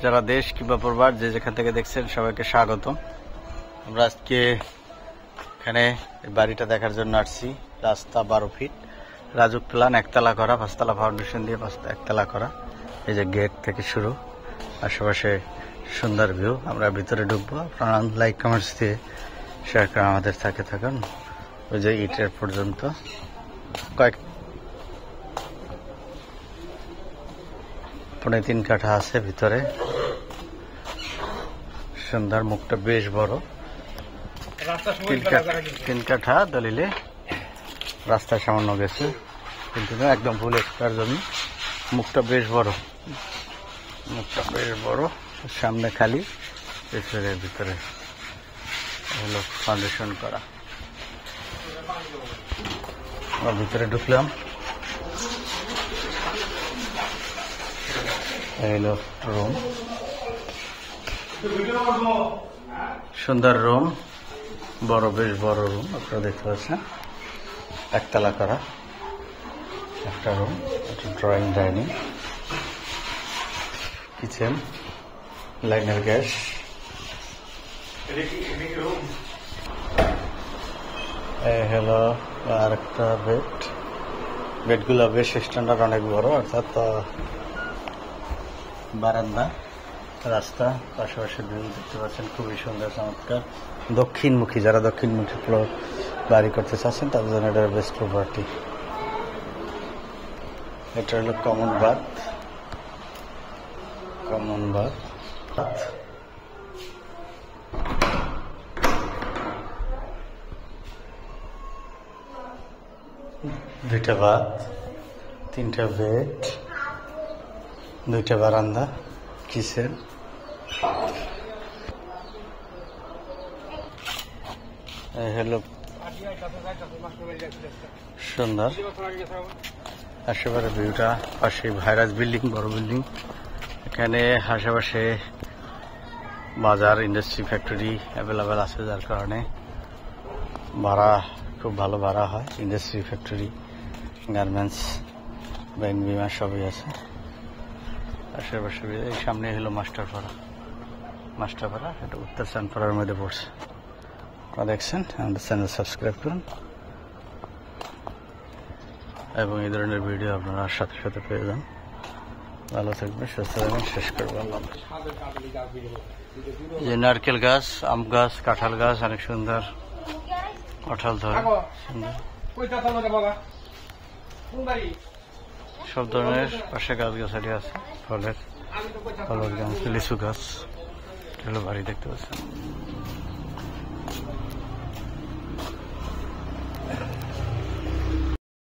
যারা দেশ কিংবা প্রবাস যে যেখান থেকে দেখছেন সবাইকে স্বাগতম। আমরা আজকে এখানে বাড়িটা দেখার জন্য আসছি। রাস্তা 12 ফিট, রাজুক প্ল্যান, একতলা করা, 5তলা ফাউন্ডেশন দিয়ে একতলা করা। এই যে গেট থেকে শুরু, আশেপাশে সুন্দর ভিউ। আমরা ভিতরে ঢুকবো, আপনারা লাইক কমেন্টস দিয়ে শেয়ার করে আমাদের সাথে থাকুন। ওই যে ইটের পর্যন্ত কয়েক 3.5 কাঠা আছে ভিতরে। সুন্দর, মুখটা বেশ বড়, 3 কাঠা দলিলে। রাস্তা সামান্য গেছে কিন্তু একদম ফুল এক্সপায়ার জমি। মুখটা বেশ বড়, সামনে খালি, পেছনে ভিতরে হলো ফাউন্ডেশন করা। আমরা ভিতরে ঢুকলাম, হলো রুম, সুন্দর রুম, বড়, বেশ বড় রুম। আপনারা দেখতে পাচ্ছেন, একতলা করা একটা রুম, একটা ড্রয়িং, ডাইনিং, কিচেন, লাইনের গ্যাস। হলো আর একটা বেডগুলো বেশ স্ট্যান্ডার্ড, অনেক বড়, অর্থাৎ বারান্দা, রাস্তা, পাশাপাশি ভিউ দেখতে পাচ্ছেন, খুবই সুন্দর, চমৎকার। দক্ষিণমুখী, যারা দক্ষিণমুখী বাড়ি করতে চাচ্ছেন তাদের জন্য এটা বেস্ট প্রপার্টি। এটা হলো কমন বাথ, দুইটা বাথ, 3টা বেড, 2টা বারান্দা, কিচেন। হলো সুন্দর আশেপাশে ভিউটা। পাশে ভাইরাস বিল্ডিং, বড় বিল্ডিং। এখানে আশেপাশে বাজার, ইন্ডাস্ট্রি, ফ্যাক্টরি অ্যাভেলেবেল আছে, যার কারণে ভাড়া খুব ভালো ভাড়া হয়। ইন্ডাস্ট্রি, ফ্যাক্টরি, গার্মেন্টস, ব্যাংক, বিমা সবই আছে আশেপাশে। এই সামনে হলো মাস্টারপাড়া, এটা উত্তর চাঁদপাড়ার মধ্যে পড়ছে। আপনারা দেখছেন, আমাদের চ্যানেল সাবস্ক্রাইব করুন এবং এই ধরনের ভিডিও আপনারা সাথে সাথে পেয়ে যান। ভালো থাকবেন, সুস্থ থাকবেন। শেষ করবো যে নারকেল গাছ, আম গাছ, কাঁঠাল গাছ, অনেক সুন্দর কাঁঠাল ধরে, সব ধরনের পাশে গাছগাছালি আছে, ফলের গাছ, লিচু গাছ। বাড়ি দেখতে পাচ্ছেন।